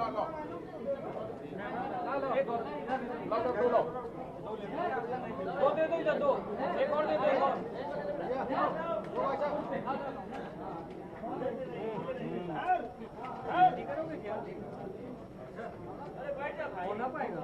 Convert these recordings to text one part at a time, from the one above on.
दो दे दो इधर, दो एक और दे दो, एक और। हो ना पाएगा।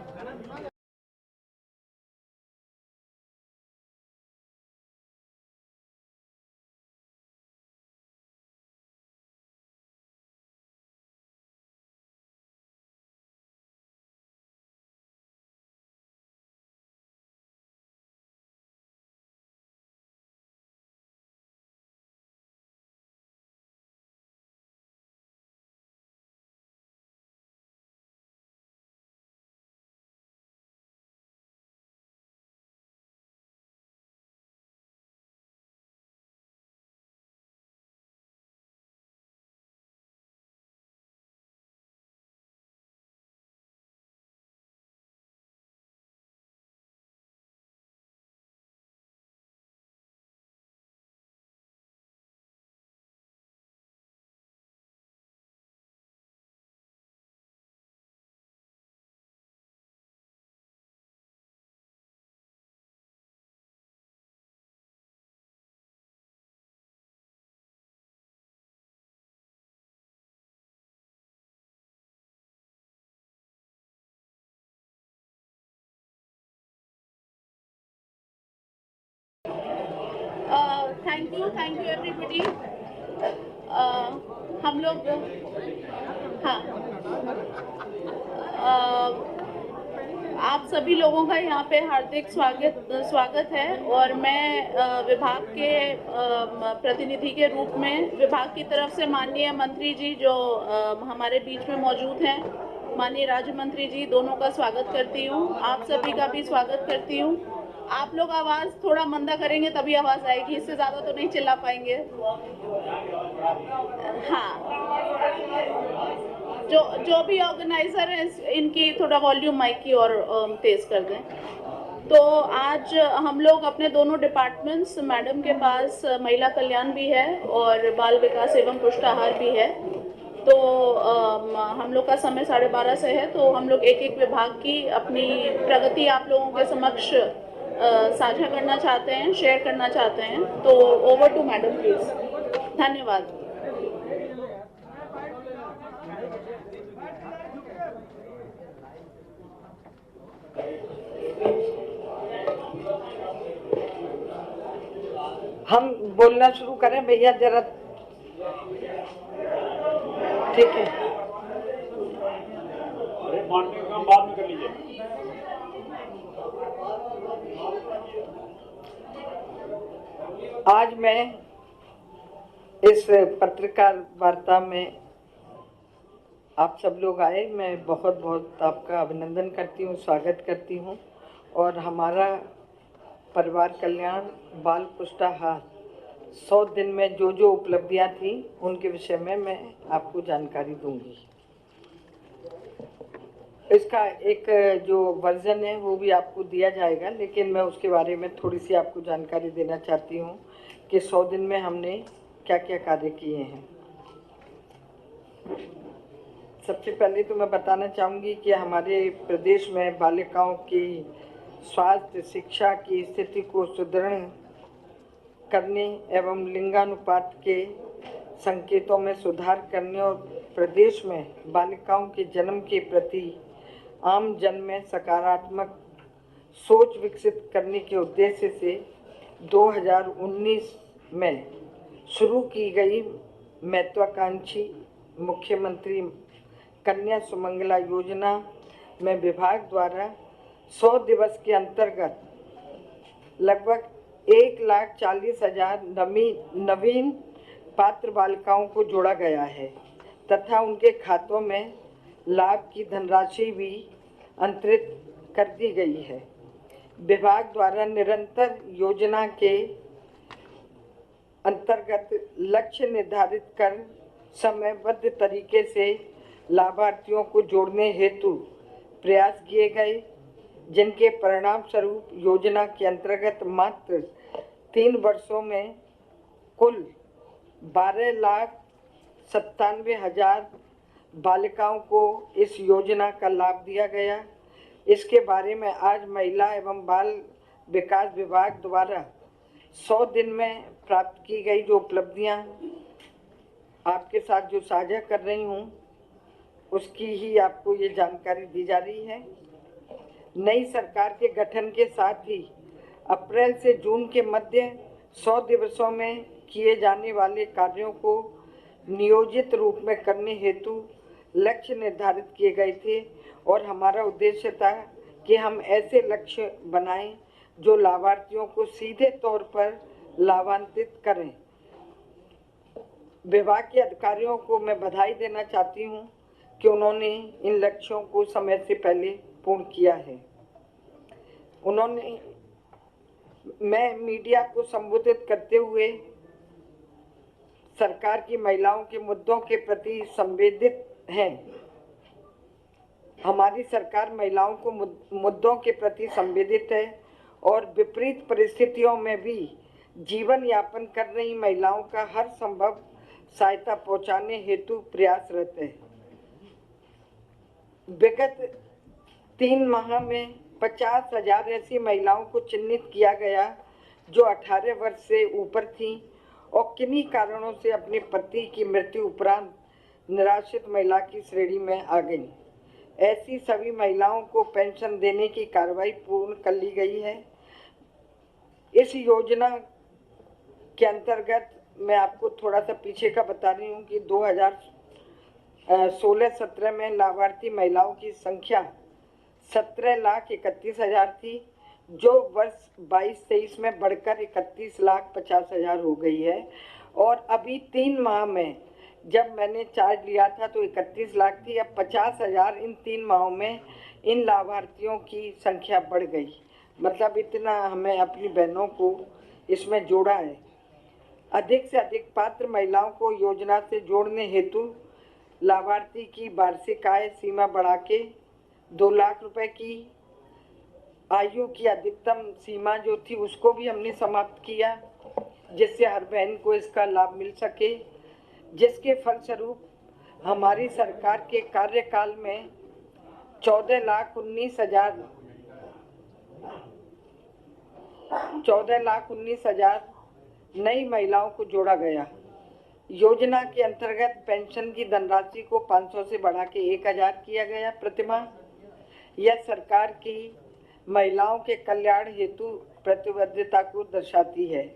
Thank you everybody. हम लोग हाँ आप सभी लोगों का यहाँ पे हार्दिक स्वागत है। और मैं विभाग के प्रतिनिधि के रूप में विभाग की तरफ से माननीय मंत्री जी जो हमारे बीच में मौजूद हैं, माननीय राज्य मंत्री जी, दोनों का स्वागत करती हूँ। आप सभी का भी स्वागत करती हूँ। आप लोग आवाज़ थोड़ा मंदा करेंगे तभी आवाज़ आएगी, इससे ज़्यादा तो नहीं चिल्ला पाएंगे। हाँ, जो भी ऑर्गेनाइजर हैं इनकी थोड़ा वॉल्यूम माइक की और तेज़ कर दें। तो आज हम लोग अपने दोनों डिपार्टमेंट्स, मैडम के पास महिला कल्याण भी है और बाल विकास एवं पुष्टाहार भी है। तो हम लोग का समय 12:30 से है, तो हम लोग एक एक विभाग की अपनी प्रगति आप लोगों के समक्ष साझा करना चाहते हैं, शेयर करना चाहते हैं। तो ओवर टू मैडम प्लीज। धन्यवाद। हम बोलना शुरू करें भैया जरा, ठीक है? बाद में कर लीजिए। आज मैं इस पत्रकार वार्ता में आप सब लोग आए, मैं बहुत बहुत आपका अभिनंदन करती हूँ, स्वागत करती हूँ। और हमारा परिवार कल्याण बाल पुष्टाहार 100 दिन में जो जो उपलब्धियाँ थी उनके विषय में मैं आपको जानकारी दूंगी। इसका एक जो वर्जन है वो भी आपको दिया जाएगा, लेकिन मैं उसके बारे में थोड़ी सी आपको जानकारी देना चाहती हूँ कि 100 दिन में हमने क्या क्या कार्य किए हैं। सबसे पहले तो मैं बताना चाहूँगी कि हमारे प्रदेश में बालिकाओं की स्वास्थ्य शिक्षा की स्थिति को सुदृढ़ करने एवं लिंगानुपात के संकेतों में सुधार करने और प्रदेश में बालिकाओं के जन्म के प्रति आम जन में सकारात्मक सोच विकसित करने के उद्देश्य से 2019 में शुरू की गई महत्वाकांक्षी मुख्यमंत्री कन्या सुमंगला योजना में विभाग द्वारा 100 दिवस के अंतर्गत लगभग 1,40,000 नवीन पात्र बालिकाओं को जोड़ा गया है तथा उनके खातों में लाभ की धनराशि भी अंतरित कर दी गई है। विभाग द्वारा निरंतर योजना के अंतर्गत लक्ष्य निर्धारित कर समयबद्ध तरीके से लाभार्थियों को जोड़ने हेतु प्रयास किए गए, जिनके परिणाम स्वरूप योजना के अंतर्गत मात्र 3 वर्षों में कुल 12,97,000 बालिकाओं को इस योजना का लाभ दिया गया। इसके बारे में आज महिला एवं बाल विकास विभाग द्वारा 100 दिन में प्राप्त की गई जो उपलब्धियां आपके साथ जो साझा कर रही हूं, उसकी ही आपको ये जानकारी दी जा रही है। नई सरकार के गठन के साथ ही अप्रैल से जून के मध्य 100 दिवसों में किए जाने वाले कार्यों को नियोजित रूप में करने हेतु लक्ष्य निर्धारित किए गए थे और हमारा उद्देश्य था कि हम ऐसे लक्ष्य बनाएं जो लाभार्थियों को सीधे तौर पर लाभान्वित करें। विभाग के अधिकारियों को मैं बधाई देना चाहती हूं कि उन्होंने इन लक्ष्यों को समय से पहले पूर्ण किया है। मैं मीडिया को संबोधित करते हुए सरकार की महिलाओं के मुद्दों के प्रति संवेदित हैं। हमारी सरकार महिलाओं को मुद्दों के प्रति संवेदित है और विपरीत परिस्थितियों में भी जीवन यापन कर रही महिलाओं का हर संभव सहायता पहुंचाने हेतु प्रयासरत है। विगत 3 माह में 50,000 ऐसी महिलाओं को चिन्हित किया गया जो 18 वर्ष से ऊपर थीं और किन्हीं कारणों से अपने पति की मृत्यु उपरांत निराश्रित महिला की श्रेणी में आ गईं। ऐसी सभी महिलाओं को पेंशन देने की कार्रवाई पूर्ण कर ली गई है। इस योजना के अंतर्गत मैं आपको थोड़ा सा पीछे का बता रही हूँ कि 2016-17 में लाभार्थी महिलाओं की संख्या 17,31,000 थी, जो वर्ष 22-23 में बढ़कर 31,50,000 हो गई है। और अभी 3 माह में जब मैंने चार्ज लिया था तो 31 लाख थी, अब 50,000 इन 3 माहों में इन लाभार्थियों की संख्या बढ़ गई। मतलब इतना हमें अपनी बहनों को इसमें जोड़ा है। अधिक से अधिक पात्र महिलाओं को योजना से जोड़ने हेतु लाभार्थी की वार्षिक आय सीमा बढ़ा के 2 लाख रुपए की, आयु की अधिकतम सीमा जो थी उसको भी हमने समाप्त किया, जिससे हर बहन को इसका लाभ मिल सके, जिसके फलस्वरूप हमारी सरकार के कार्यकाल में 14,19,000 नई महिलाओं को जोड़ा गया। योजना के अंतर्गत पेंशन की धनराशि को 500 से बढ़ा के 1,000 किया गया प्रतिमाह। यह सरकार की महिलाओं के कल्याण हेतु प्रतिबद्धता को दर्शाती है।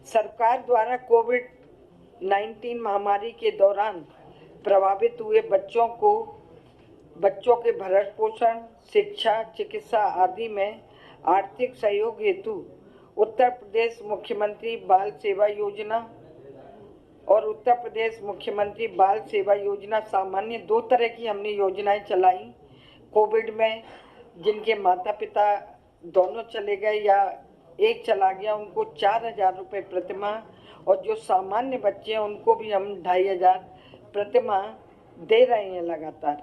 सरकार द्वारा कोविड-19 महामारी के दौरान प्रभावित हुए बच्चों के भरण पोषण, शिक्षा, चिकित्सा आदि में आर्थिक सहयोग हेतु उत्तर प्रदेश मुख्यमंत्री बाल सेवा योजना और उत्तर प्रदेश मुख्यमंत्री बाल सेवा योजना सामान्य 2 तरह की हमने योजनाएं चलाई। कोविड में जिनके माता पिता दोनों चले गए या एक चला गया, उनको 4,000 रुपये प्रतिमाह, और जो सामान्य बच्चे हैं उनको भी हम 2,500 प्रतिमाह दे रहे हैं लगातार।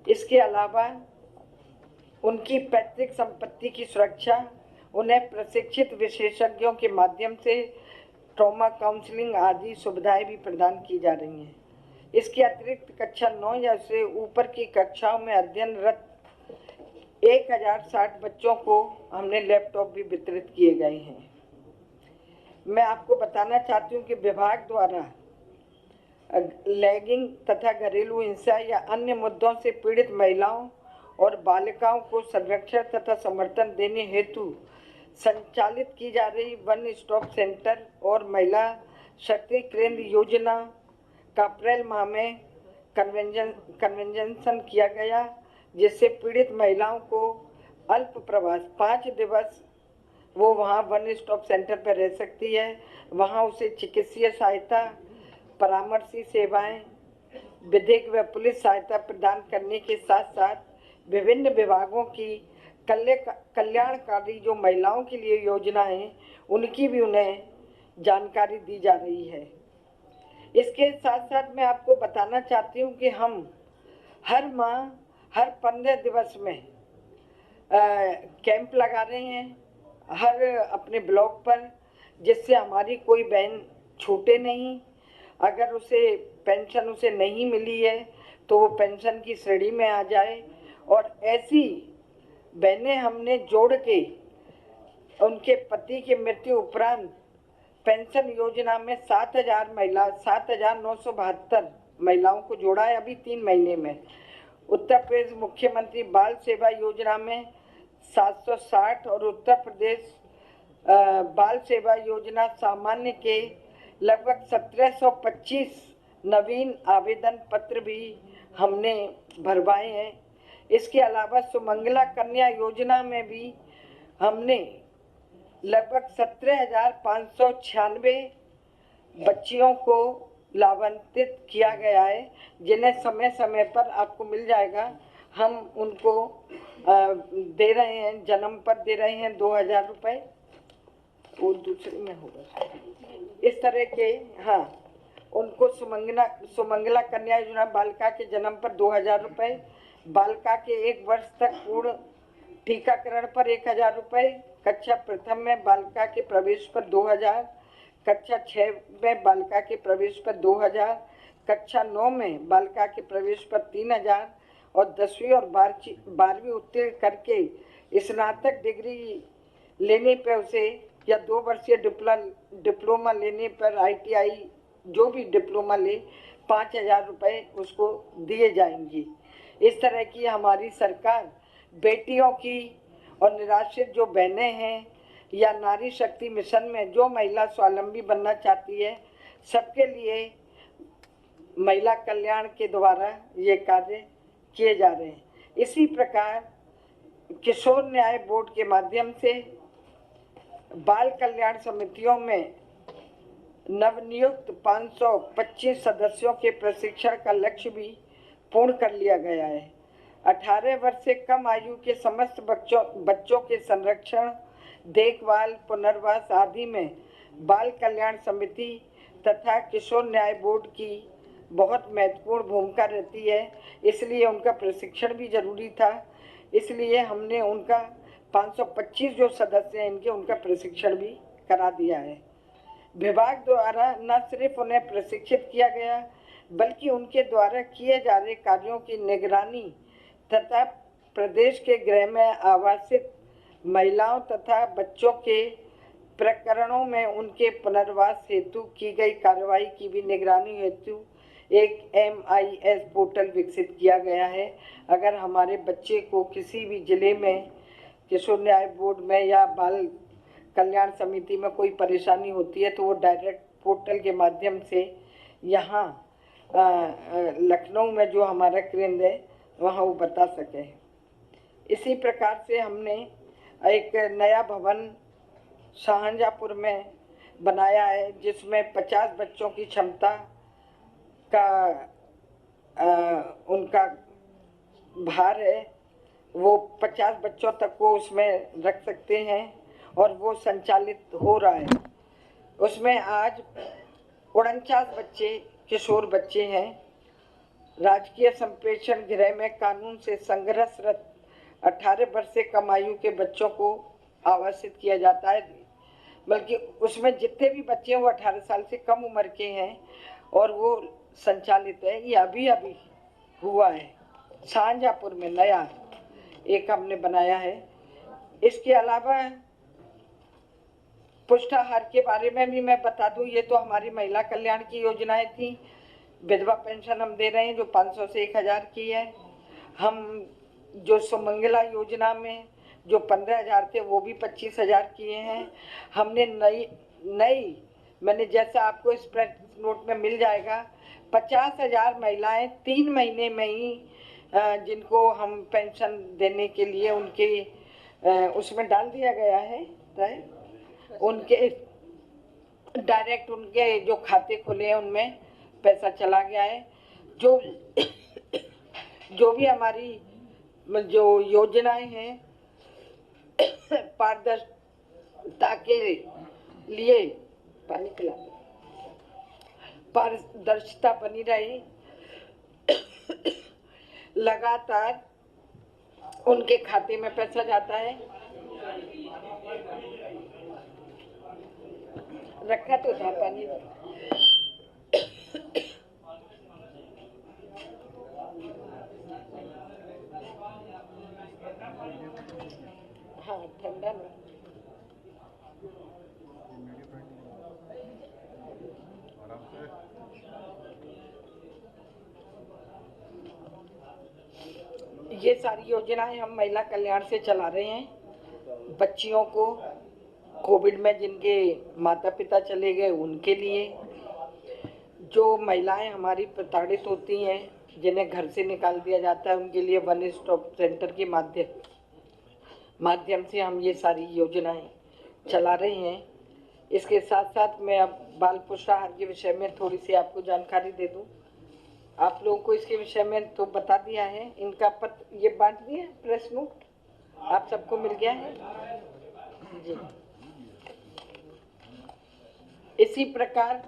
इसके अलावा उनकी पैतृक संपत्ति की सुरक्षा, उन्हें प्रशिक्षित विशेषज्ञों के माध्यम से ट्रॉमा काउंसलिंग आदि सुविधाएं भी प्रदान की जा रही हैं। इसके अतिरिक्त कक्षा 9 या से ऊपर की कक्षाओं में अध्ययनरत 1,060 बच्चों को हमने लैपटॉप भी वितरित किए गए हैं। मैं आपको बताना चाहती हूँ कि विभाग द्वारा लैंगिक तथा घरेलू हिंसा या अन्य मुद्दों से पीड़ित महिलाओं और बालिकाओं को संरक्षण तथा समर्थन देने हेतु संचालित की जा रही वन स्टॉप सेंटर और महिला शक्ति केंद्र योजना का अप्रैल माह में कन्वेंशन किया गया, जिससे पीड़ित महिलाओं को अल्प प्रवास 5 दिवस वो वहाँ वन स्टॉप सेंटर पर रह सकती है। वहाँ उसे चिकित्सीय सहायता, परामर्शी सेवाएं, विधिक व पुलिस सहायता प्रदान करने के साथ साथ विभिन्न विभागों की कल्याणकारी जो महिलाओं के लिए योजना है उनकी भी उन्हें जानकारी दी जा रही है। इसके साथ साथ मैं आपको बताना चाहती हूँ कि हम हर माह हर 15 दिवस में कैंप लगा रहे हैं हर अपने ब्लॉक पर, जिससे हमारी कोई बहन छूटे नहीं। अगर उसे पेंशन उसे नहीं मिली है तो वो पेंशन की श्रेणी में आ जाए। और ऐसी बहनें हमने जोड़ के उनके पति की मृत्यु उपरांत पेंशन योजना में 7,972 महिलाओं को जोड़ा है अभी 3 महीने में। उत्तर प्रदेश मुख्यमंत्री बाल सेवा योजना में 760 और उत्तर प्रदेश बाल सेवा योजना सामान्य के लगभग 1725 नवीन आवेदन पत्र भी हमने भरवाए हैं। इसके अलावा सुमंगला कन्या योजना में भी हमने लगभग 17,596 बच्चियों को लाभान्वित किया गया है, जिन्हें समय समय पर आपको मिल जाएगा। हम उनको दे रहे हैं, जन्म पर दे रहे हैं 2,000 रुपये, वो दूसरे में होगा इस तरह के। हाँ, उनको सुमंगला कन्या योजना बालिका के जन्म पर 2,000 रुपये, बालिका के 1 वर्ष तक पूर्ण टीकाकरण पर 1,000 रुपये, कक्षा प्रथम में बालिका के प्रवेश पर 2,000, कक्षा 6 में बालिका के प्रवेश पर 2,000, कक्षा 9 में बालिका के प्रवेश पर 3,000 और 10वीं और 12वीं उत्तीर्ण करके स्नातक डिग्री लेने पर उसे या 2 वर्षीय डिप्लोमा लेने पर ITI जो भी डिप्लोमा ले 5,000 रुपये उसको दिए जाएंगे। इस तरह की हमारी सरकार बेटियों की और निराश्रित जो बहनें हैं या नारी शक्ति मिशन में जो महिला स्वावलंबी बनना चाहती है, सबके लिए महिला कल्याण के द्वारा ये कार्य किए जा रहे हैं। इसी प्रकार किशोर न्याय बोर्ड के माध्यम से बाल कल्याण समितियों में नवनियुक्त 525 सदस्यों के प्रशिक्षण का लक्ष्य भी पूर्ण कर लिया गया है। 18 वर्ष से कम आयु के समस्त बच्चों के संरक्षण, देखभाल, पुनर्वास आदि में बाल कल्याण समिति तथा किशोर न्याय बोर्ड की बहुत महत्वपूर्ण भूमिका रहती है, इसलिए उनका प्रशिक्षण भी जरूरी था। इसलिए हमने उनका 525 जो सदस्य हैं इनके उनका प्रशिक्षण भी करा दिया है। विभाग द्वारा न सिर्फ उन्हें प्रशिक्षित किया गया बल्कि उनके द्वारा किए जा रहे कार्यों की निगरानी तथा प्रदेश के गृह में आवासित महिलाओं तथा बच्चों के प्रकरणों में उनके पुनर्वास हेतु की गई कार्रवाई की भी निगरानी हेतु एक MIS पोर्टल विकसित किया गया है। अगर हमारे बच्चे को किसी भी जिले में किशोर न्याय बोर्ड में या बाल कल्याण समिति में कोई परेशानी होती है तो वो डायरेक्ट पोर्टल के माध्यम से यहाँ लखनऊ में जो हमारा केंद्र है वहाँ वो बता सके। इसी प्रकार से हमने एक नया भवन शाहजहाँपुर में बनाया है जिसमें 50 बच्चों की क्षमता का उनका भार है, वो 50 बच्चों तक को उसमें रख सकते हैं और वो संचालित हो रहा है। उसमें आज 49 बच्चे किशोर बच्चे हैं। राजकीय संप्रेषण गृह में कानून से संघर्षरत 18 वर्ष से कम आयु के बच्चों को आवासित किया जाता है, बल्कि उसमें जितने भी बच्चे हैं वो 18 साल से कम उम्र के हैं और वो संचालित है। ये अभी हुआ है शाहजहाँपुर में नया एक हमने बनाया है। इसके अलावा पुष्टाहार के बारे में भी मैं बता दूं, ये तो हमारी महिला कल्याण की योजनाएं थी। विधवा पेंशन हम दे रहे हैं जो 500 से 1,000 की है। हम जो सुमंगला योजना में जो 15,000 थे वो भी 25,000 किए हैं। हमने नई मैंने जैसा आपको इस प्रेस नोट में मिल जाएगा 50,000 महिलाएं 3 महीने में ही जिनको हम पेंशन देने के लिए उनके उसमें डाल दिया गया है। उनके डायरेक्ट उनके जो खाते खुले हैं उनमें पैसा चला गया है। जो भी हमारी जो योजनाएं हैं पारदर्शिता के लिए पानी पिला पारदर्शिता बनी रहे, लगातार उनके खाते में पैसा जाता है। रखा तो था पानी। हाँ ठंडा ना। ये सारी योजनाएं हम महिला कल्याण से चला रहे हैं। बच्चियों को कोविड में जिनके माता पिता चले गए उनके लिए, जो महिलाएं हमारी प्रताड़ित होती हैं जिन्हें घर से निकाल दिया जाता है उनके लिए वन स्टॉप सेंटर के माध्यम से हम ये सारी योजनाएं चला रहे हैं। इसके साथ साथ मैं अब बाल पुष्टाहार के विषय में थोड़ी सी आपको जानकारी दे दूं। आप लोगों को इसके विषय में तो बता दिया है, इनका पत्र ये बांट दिया है, प्रेस नोट आप सबको मिल गया है जी। इसी प्रकार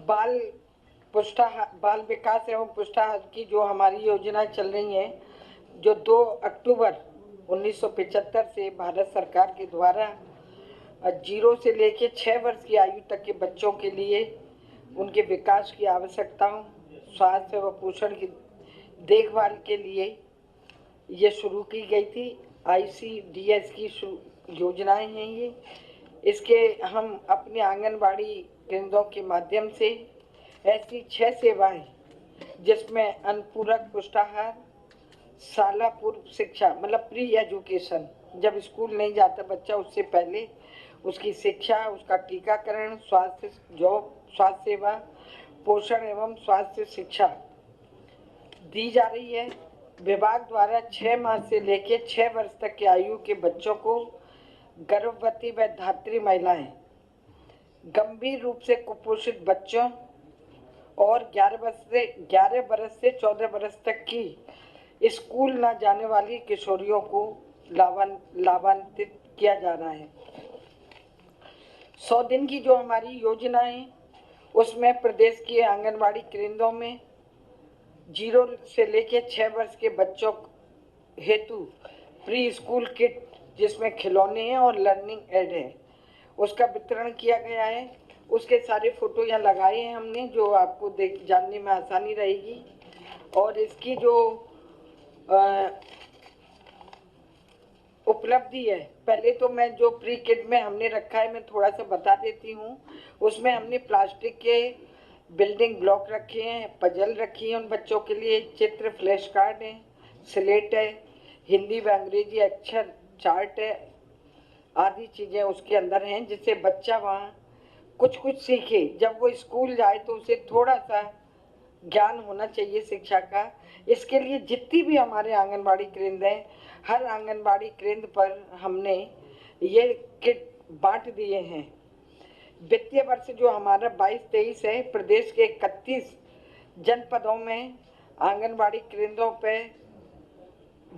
बाल विकास एवं पुष्टाहार की जो हमारी योजनाएं चल रही हैं, जो 2 अक्टूबर 1975 से भारत सरकार के द्वारा 0 से लेकर 6 वर्ष की आयु तक के बच्चों के लिए उनके विकास की आवश्यकताओं, स्वास्थ्य व पोषण की देखभाल के लिए ये शुरू की गई थी। ICDS की योजनाएं हैं ये। इसके हम अपने आंगनबाड़ी केंद्रों के माध्यम से ऐसी 6 सेवाएं जिसमें अनुपूरक पुष्टाहार, शाला पूर्व शिक्षा मतलब प्री एजुकेशन, जब स्कूल नहीं जाता बच्चा उससे पहले उसकी शिक्षा, उसका टीकाकरण, स्वास्थ्य सेवा, पोषण एवं स्वास्थ्य शिक्षा दी जा रही है। विभाग द्वारा 6 माह से लेकर 6 वर्ष तक की आयु के बच्चों को गर्भवती व धात्री महिलाएं, गंभीर रूप से कुपोषित बच्चों और 11 वर्ष से 14 वर्ष तक की स्कूल न जाने वाली किशोरियों को लाभान्वित किया जा रहा है। 100 दिन की जो हमारी योजना है उसमें प्रदेश के आंगनबाड़ी केंद्रों में 0 से लेकर 6 वर्ष के बच्चों हेतु प्री स्कूल किट जिसमें खिलौने हैं और लर्निंग एड है उसका वितरण किया गया है। उसके सारे फोटो यहाँ लगाए हैं हमने, जो आपको जानने में आसानी रहेगी। और इसकी जो उपलब्धि है, पहले तो मैं जो प्री किट में हमने रखा है मैं थोड़ा सा बता देती हूँ। उसमें हमने प्लास्टिक के बिल्डिंग ब्लॉक रखे हैं, पजल रखी है उन बच्चों के लिए, चित्र, फ्लैश कार्ड है, स्लेट है, हिंदी व अंग्रेजी अक्षर चार्ट है, आदि चीज़ें उसके अंदर हैं जिससे बच्चा वहाँ कुछ सीखे। जब वो स्कूल जाए तो उसे थोड़ा सा ज्ञान होना चाहिए शिक्षा का। इसके लिए जितनी भी हमारे आंगनबाड़ी केंद्र हैं, हर आंगनबाड़ी केंद्र पर हमने ये किट बांट दिए हैं। वित्तीय वर्ष जो हमारा 22-23 है, प्रदेश के 31 जनपदों में आंगनबाड़ी केंद्रों पे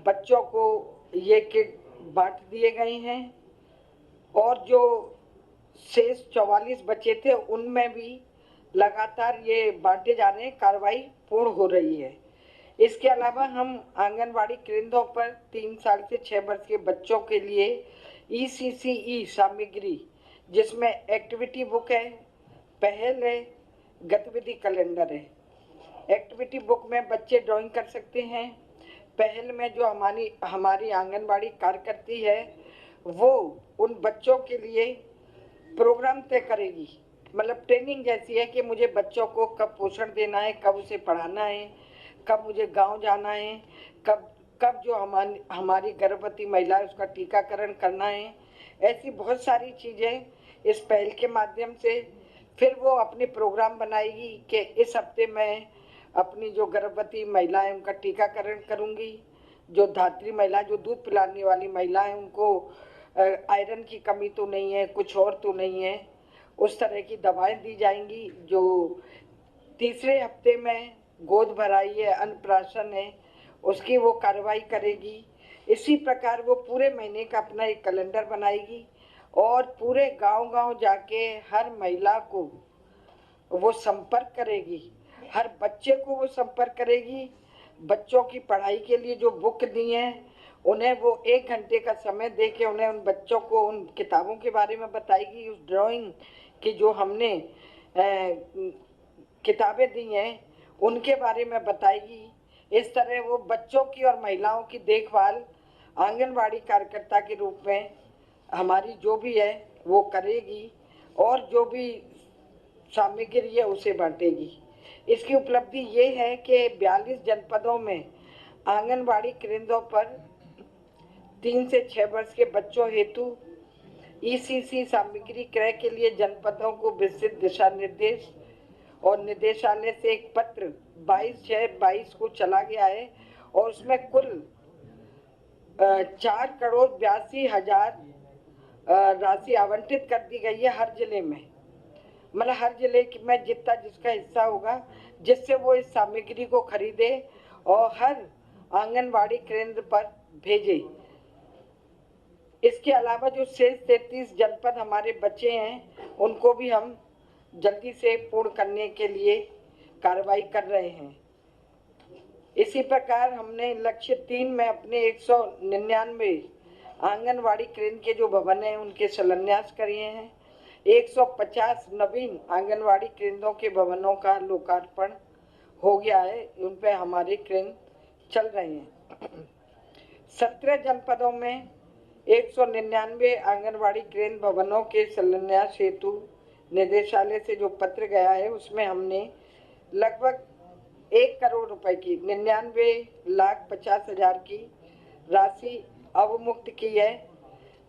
बच्चों को ये किट बांट दिए गए हैं और जो शेष 44 बचे थे उनमें भी लगातार ये बांटे जा रहे हैं, कार्रवाई पूर्ण हो रही है। इसके अलावा हम आंगनबाड़ी केंद्रों पर 3 साल से 6 वर्ष के बच्चों के लिए ECCE सामग्री जिसमें एक्टिविटी बुक है, पहल है, गतिविधि कैलेंडर है। एक्टिविटी बुक में बच्चे ड्राइंग कर सकते हैं। पहल में जो हमारी आंगनबाड़ी कार्यकर्ती है वो उन बच्चों के लिए प्रोग्राम तय करेगी, मतलब ट्रेनिंग जैसी है कि मुझे बच्चों को कब पोषण देना है, कब उसे पढ़ाना है, कब मुझे गांव जाना है, कब जो हमारी गर्भवती महिला है उसका टीकाकरण करना है। ऐसी बहुत सारी चीज़ें इस पहल के माध्यम से फिर वो अपने प्रोग्राम बनाएगी कि इस हफ्ते मैं अपनी जो गर्भवती महिला है उनका टीकाकरण करूंगी। जो धात्री महिला, जो दूध पिलाने वाली महिला है, उनको आयरन की कमी तो नहीं है, कुछ और तो नहीं है, उस तरह की दवाएं दी जाएंगी। जो तीसरे हफ्ते में गोद भराई है, अन्नप्राशन है, उसकी वो कार्रवाई करेगी। इसी प्रकार वो पूरे महीने का अपना एक कैलेंडर बनाएगी और पूरे गांव-गांव जाके हर महिला को वो संपर्क करेगी, हर बच्चे को वो संपर्क करेगी। बच्चों की पढ़ाई के लिए जो बुक दी हैं उन्हें वो 1 घंटे का समय दे के उन्हें उन बच्चों को उन किताबों के बारे में बताएगी। उस ड्राइंग की जो हमने किताबें दी हैं उनके बारे में बताएगी। इस तरह वो बच्चों की और महिलाओं की देखभाल आंगनवाड़ी कार्यकर्ता के रूप में हमारी जो भी है वो करेगी और जो भी सामग्री है उसे बांटेगी। इसकी उपलब्धि ये है कि 42 जनपदों में आंगनवाड़ी केंद्रों पर 3 से 6 वर्ष के बच्चों हेतु ईसीसी सामग्री क्रय के लिए जनपदों को विस्तृत दिशा निर्देश और निदेशालय से एक पत्र 22/6/22 को चला गया है और उसमें कुल 4,82,00,000 राशि आवंटित कर दी गई है हर जिले में। मतलब हर जिले में जितना जिसका हिस्सा होगा, जिससे वो इस सामग्री को खरीदे और हर आंगनवाड़ी केंद्र पर भेजे। इसके अलावा जो शेष 33 जनपद हमारे बचे हैं उनको भी हम जल्दी से पूर्ण करने के लिए कार्रवाई कर रहे हैं। इसी प्रकार हमने लक्ष्य 3 में अपने 199 आंगनवाड़ी केंद्र के जो भवन हैं उनके शिलान्यास किए हैं। 150 नवीन आंगनवाड़ी केंद्रों के भवनों का लोकार्पण हो गया है, उन पे हमारे केंद्र चल रहे हैं। 17 जनपदों में 199 आंगनवाड़ी केंद्र भवनों के शिलान्यास हेतु निदेशालय से जो पत्र गया है उसमें हमने लगभग 1 करोड़ रुपए की 99,50,000 की राशि अवमुक्त की है,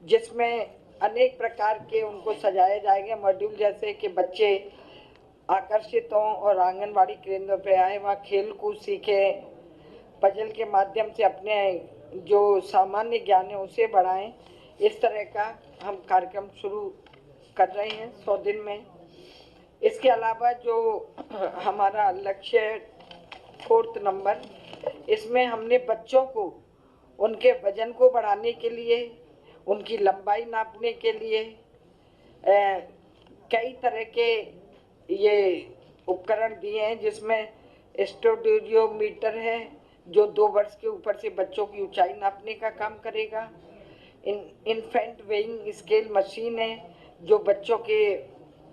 जिसमें अनेक प्रकार के उनको सजाया जाएगा मॉड्यूल, जैसे कि बच्चे आकर्षित हों और आंगनवाड़ी केंद्र पे आए, वहाँ खेल कूद सीखे, पजल के माध्यम से अपने जो सामान्य ज्ञान है उसे बढ़ाएं। इस तरह का हम कार्यक्रम शुरू कर रहे हैं 100 दिन में। इसके अलावा जो हमारा लक्ष्य 4 नंबर, इसमें हमने बच्चों को उनके वजन को बढ़ाने के लिए, उनकी लंबाई नापने के लिए कई तरह के ये उपकरण दिए हैं, जिसमें स्टूडियोमीटर है जो 2 वर्ष के ऊपर से बच्चों की ऊंचाई नापने का काम करेगा। इन्फेंट वेइंग स्केल मशीन है जो बच्चों के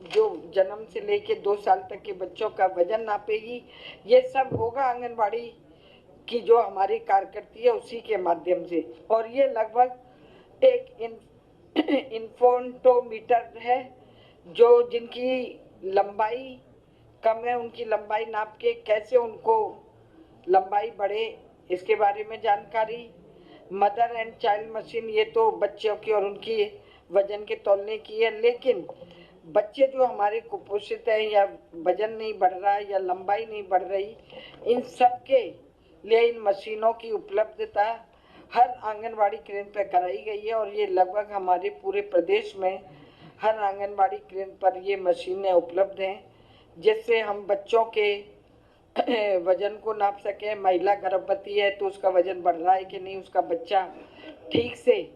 जो जन्म से लेके 2 साल तक के बच्चों का वजन नापेगी। ये सब होगा आंगनवाड़ी की जो हमारी कार्यकर्ती है उसी के माध्यम से। और ये लगभग एक इन्फोन्टोमीटर है जो जिनकी लंबाई कम है उनकी लंबाई नाप के कैसे उनको लंबाई बढ़े इसके बारे में जानकारी। मदर एंड चाइल्ड मशीन, ये तो बच्चों की और उनकी वजन के तौलने की है, लेकिन बच्चे जो हमारे कुपोषित हैं या वजन नहीं बढ़ रहा है या लंबाई नहीं बढ़ रही, इन सब के लिए इन मशीनों की उपलब्धता हर आंगनवाड़ी केंद्र पर कराई गई है और ये लगभग हमारे पूरे प्रदेश में हर आंगनवाड़ी केंद्र पर ये मशीनें उपलब्ध हैं, जिससे हम बच्चों के वजन को नाप सकें। महिला गर्भवती है तो उसका वजन बढ़ रहा है कि नहीं, उसका बच्चा ठीक से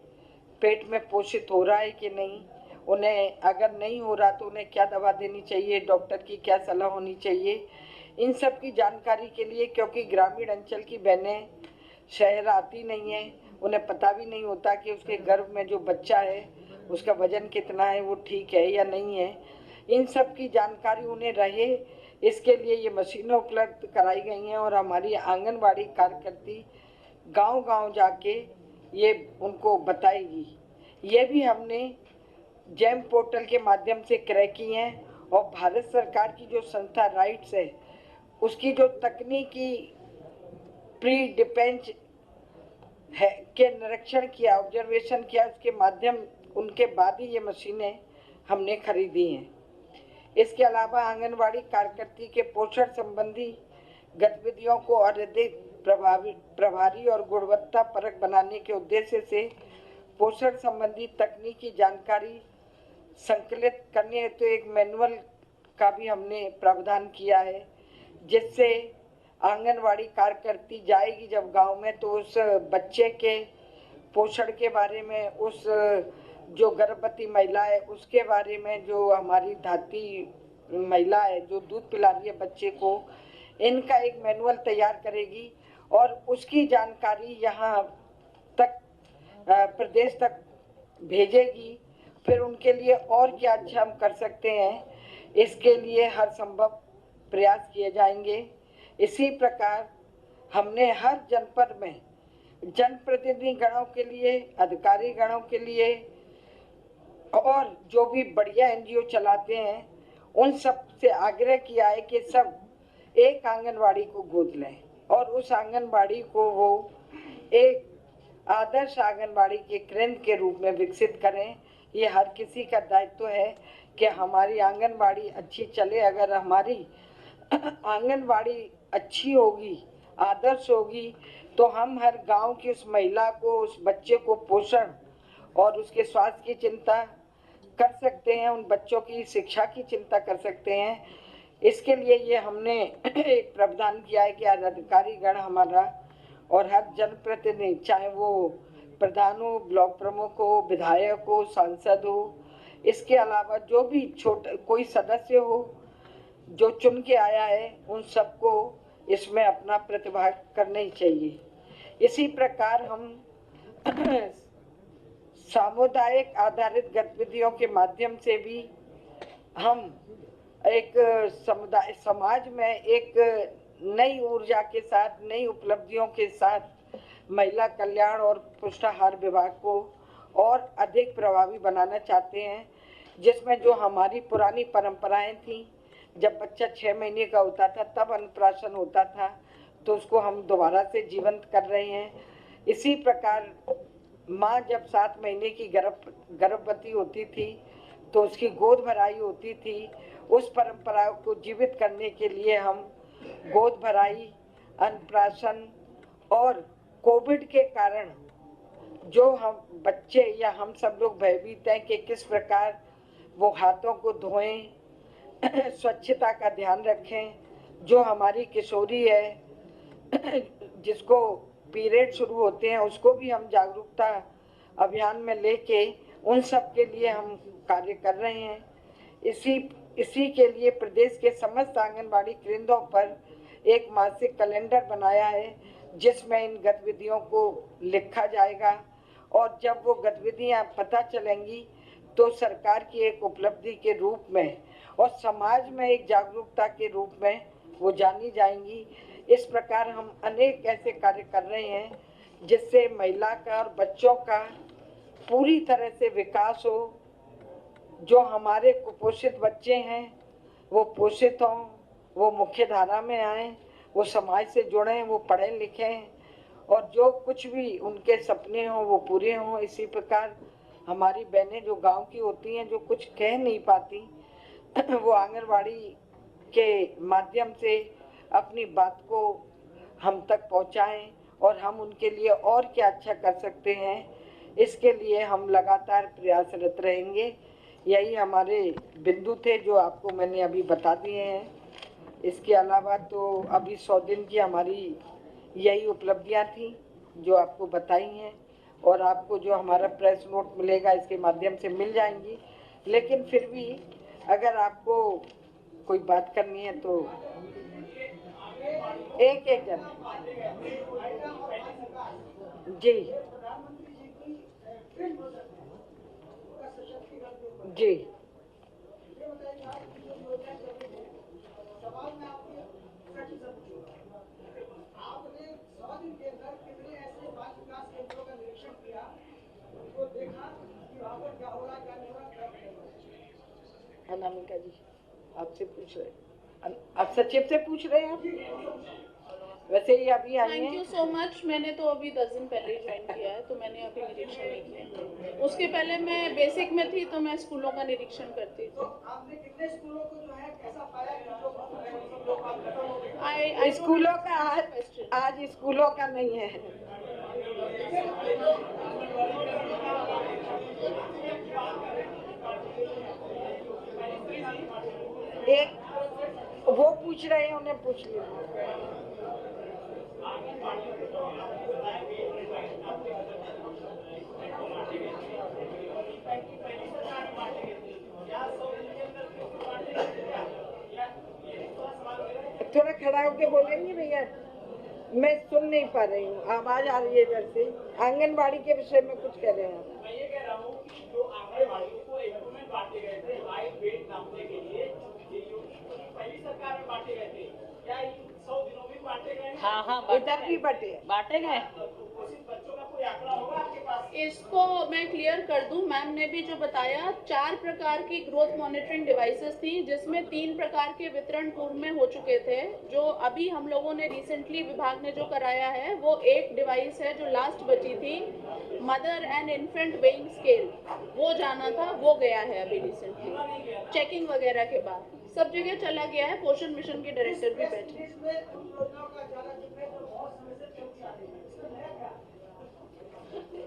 पेट में पोषित हो रहा है कि नहीं, उन्हें अगर नहीं हो रहा तो उन्हें क्या दवा देनी चाहिए, डॉक्टर की क्या सलाह होनी चाहिए, इन सब की जानकारी के लिए, क्योंकि ग्रामीण अंचल की बहनें शहर आती नहीं हैं, उन्हें पता भी नहीं होता कि उसके गर्भ में जो बच्चा है उसका वजन कितना है, वो ठीक है या नहीं है, इन सब की जानकारी उन्हें रहे, इसके लिए ये मशीनें उपलब्ध कराई गई हैं। और हमारी आंगनवाड़ी कार्यकर्ती गांव-गांव जाके ये उनको बताएगी। ये भी हमने जेम पोर्टल के माध्यम से क्रय की हैं और भारत सरकार की जो संस्था राइट्स है उसकी जो तकनीकी प्री डिफेंस है के निरीक्षण किया, ऑब्जर्वेशन किया, उसके माध्यम उनके बाद ही ये मशीनें हमने खरीदी हैं। इसके अलावा आंगनवाड़ी कार्यकर्ती के पोषण संबंधी गतिविधियों को और अधिक प्रभारी और गुणवत्ता परक बनाने के उद्देश्य से पोषण संबंधी तकनीकी जानकारी संकलित करने हेतु तो एक मैनुअल का भी हमने प्रावधान किया है, जिससे आंगनवाड़ी कार्यकर्ती जाएगी जब गांव में तो उस बच्चे के पोषण के बारे में, उस जो गर्भवती महिला है उसके बारे में, जो हमारी धात्री महिला है जो दूध पिला रही है बच्चे को, इनका एक मैनुअल तैयार करेगी और उसकी जानकारी यहाँ तक प्रदेश तक भेजेगी। फिर उनके लिए और क्या अच्छा हम कर सकते हैं, इसके लिए हर संभव प्रयास किए जाएंगे। इसी प्रकार हमने हर जनपद में जनप्रतिनिधि गणों के लिए, अधिकारी गणों के लिए और जो भी बढ़िया एनजीओ चलाते हैं उन सब से आग्रह किया है कि सब एक आंगनवाड़ी को गोद लें और उस आंगनवाड़ी को वो एक आदर्श आंगनवाड़ी के केंद्र के रूप में विकसित करें। ये हर किसी का दायित्व है कि हमारी आंगनवाड़ी अच्छी चले। अगर हमारी आंगनवाड़ी अच्छी होगी, आदर्श होगी, तो हम हर गांव की उस महिला को, उस बच्चे को पोषण और उसके स्वास्थ्य की चिंता कर सकते हैं, उन बच्चों की शिक्षा की चिंता कर सकते हैं। इसके लिए ये हमने एक प्रावधान किया है कि अधिकारी गण हमारा और हर जनप्रतिनिधि, चाहे वो प्रधान हो, ब्लॉक प्रमुख हो, विधायक हो, सांसद हो, इसके अलावा जो भी छोटा कोई सदस्य हो जो चुन के आया है, उन सबको इसमें अपना प्रतिभाग करना ही चाहिए। इसी प्रकार हम सामुदायिक आधारित गतिविधियों के माध्यम से भी हम एक समुदाय समाज में एक नई ऊर्जा के साथ, नई उपलब्धियों के साथ महिला कल्याण और पुष्टाहार विभाग को और अधिक प्रभावी बनाना चाहते हैं, जिसमें जो हमारी पुरानी परंपराएं थी, जब बच्चा 6 महीने का होता था तब अन्नप्राशन होता था, तो उसको हम दोबारा से जीवंत कर रहे हैं। इसी प्रकार माँ जब 7 महीने की गर्भवती होती थी तो उसकी गोद भराई होती थी। उस परंपरा को जीवित करने के लिए हम गोद भराई, अन्नप्राशन और कोविड के कारण जो हम बच्चे या हम सब लोग भयभीत हैं कि किस प्रकार वो हाथों को धोएं, स्वच्छता का ध्यान रखें। जो हमारी किशोरी है जिसको पीरियड शुरू होते हैं, उसको भी हम जागरूकता अभियान में लेके उन सब के लिए हम कार्य कर रहे हैं। इसी के लिए प्रदेश के समस्त आंगनबाड़ी केंद्रों पर एक मासिक कैलेंडर बनाया है, जिसमें इन गतिविधियों को लिखा जाएगा और जब वो गतिविधियां पता चलेंगी तो सरकार की एक उपलब्धि के रूप में और समाज में एक जागरूकता के रूप में वो जानी जाएंगी। इस प्रकार हम अनेक ऐसे कार्य कर रहे हैं जिससे महिला का और बच्चों का पूरी तरह से विकास हो। जो हमारे कुपोषित बच्चे हैं वो पोषित हों, वो मुख्य धारा में आएँ, वो समाज से जुड़ें, वो पढ़ें लिखें और जो कुछ भी उनके सपने हों वो पूरे हों। इसी प्रकार हमारी बहनें जो गांव की होती हैं, जो कुछ कह नहीं पाती, वो आंगनवाड़ी के माध्यम से अपनी बात को हम तक पहुंचाएं और हम उनके लिए और क्या अच्छा कर सकते हैं, इसके लिए हम लगातार प्रयासरत रहेंगे। यही हमारे बिंदु थे जो आपको मैंने अभी बता दिए हैं। इसके अलावा तो अभी 100 दिन की हमारी यही उपलब्धियां थी जो आपको बताई हैं और आपको जो हमारा प्रेस नोट मिलेगा इसके माध्यम से मिल जाएंगी। लेकिन फिर भी अगर आपको कोई बात करनी है तो एक जन जी जी अनामिका जी आपसे पूछ रहे, आप सचिव से पूछ रहे हैं? आप वैसे ही अभी आई हैं। Thank you so much. मैंने तो अभी 10 दिन पहले ज्वाइन किया है, तो मैंने अभी निरीक्षण नहीं किया। उसके पहले मैं बेसिक में थी तो मैं स्कूलों का निरीक्षण करती थी। आपने कितने स्कूलों को जो है कैसा पाया कि जो स्कूलों का आज स्कूलों का नहीं है। एक वो पूछ रहे हैं, उन्हें पूछ लिया। थोड़ा खड़ा होके बोलेंगे भैया, मैं सुन नहीं पा रही हूँ, आवाज आ रही है इधर से। आंगनबाड़ी के विषय में कुछ कह रहे हैं? मैं ये कह रहा हूँ कि जो आंगनबाड़ी को इंस्ट्रूमेंट बांटे गए थे हाइट वेट नापने के लिए, ये पहली सरकार में बांटे गए थे, क्या इन 100 दिनों में बांटे गए? हाँ, इधर भी बांटे बांटे गए। कुपोषित बच्चों का कोई आंकड़ा होगा आपके पास? इसको मैं क्लियर कर दूं, मैम ने भी जो बताया 4 प्रकार की ग्रोथ मॉनिटरिंग डिवाइसेस थी, जिसमें 3 प्रकार के वितरण पूर्व में हो चुके थे। जो अभी हम लोगों ने रिसेंटली विभाग ने जो कराया है वो एक डिवाइस है जो लास्ट बची थी, mother and infant weighing scale, वो जाना था, वो गया है अभी रिसेंटली चेकिंग वगैरह के बाद, सब जगह चला गया है। पोषण मिशन के डायरेक्टर भी बैठे। इसमें उन योजनाओं का ज्यादा जिक्र है जो बहुत समय से चलती आ रही है, इसमें नया क्या?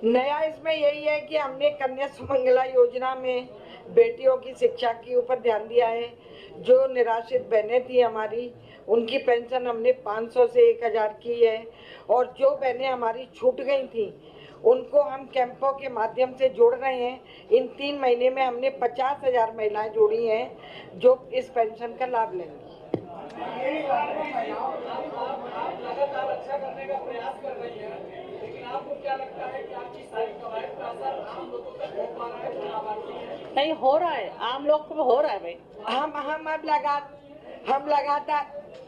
नया इसमें यही है कि हमने कन्या सुमंगला योजना में बेटियों की शिक्षा के ऊपर ध्यान दिया है। जो निराश्रित बहनें थी हमारी, उनकी पेंशन हमने 500 से 1000 की है, और जो बहनें हमारी छूट गई थी उनको हम कैंपों के माध्यम से जोड़ रहे हैं। इन 3 महीने में हमने 50,000 महिलाएं जोड़ी हैं जो इस पेंशन का लाभ लेंगी। आप लगातार अच्छा करने का प्रयास कर रही हैं, लेकिन आपको क्या लगता है कि आपकी सारी कवायद का असर आम लोगों तक हो पा रहा है, जो लाभार्थी हैं? नहीं हो रहा है, आम लोग को हो रहा है भाई। हम लगातार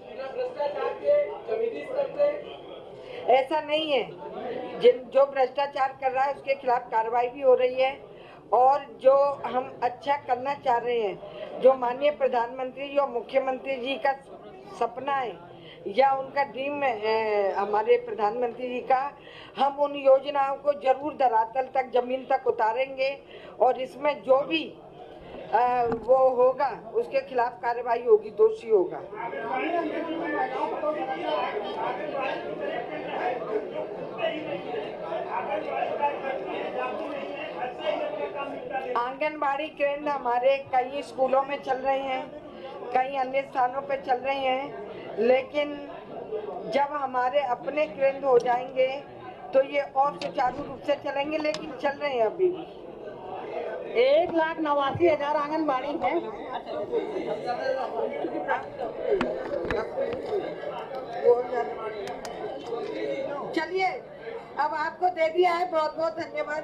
बिना भ्रष्टाचार के कमेटी स्तर पे ऐसा नहीं है। जो भ्रष्टाचार कर रहा है उसके खिलाफ कार्रवाई भी हो रही है, और जो हम अच्छा करना चाह रहे हैं, जो माननीय प्रधानमंत्री और मुख्यमंत्री जी का सपना है या उनका ड्रीम है हमारे प्रधानमंत्री जी का, हम उन योजनाओं को जरूर धरातल तक, जमीन तक उतारेंगे, और इसमें जो भी वो होगा उसके खिलाफ कार्रवाई होगी, दोषी होगा। आंगनबाड़ी केंद्र हमारे कई स्कूलों में चल रहे हैं, कई अन्य स्थानों पे चल रहे हैं, लेकिन जब हमारे अपने केंद्र हो जाएंगे तो ये और सुचारू रूप से चलेंगे, लेकिन चल रहे हैं अभी भी। 1,89,000 आंगनबाड़ी है। चलिए, अब आपको दे दिया है, बहुत बहुत धन्यवाद।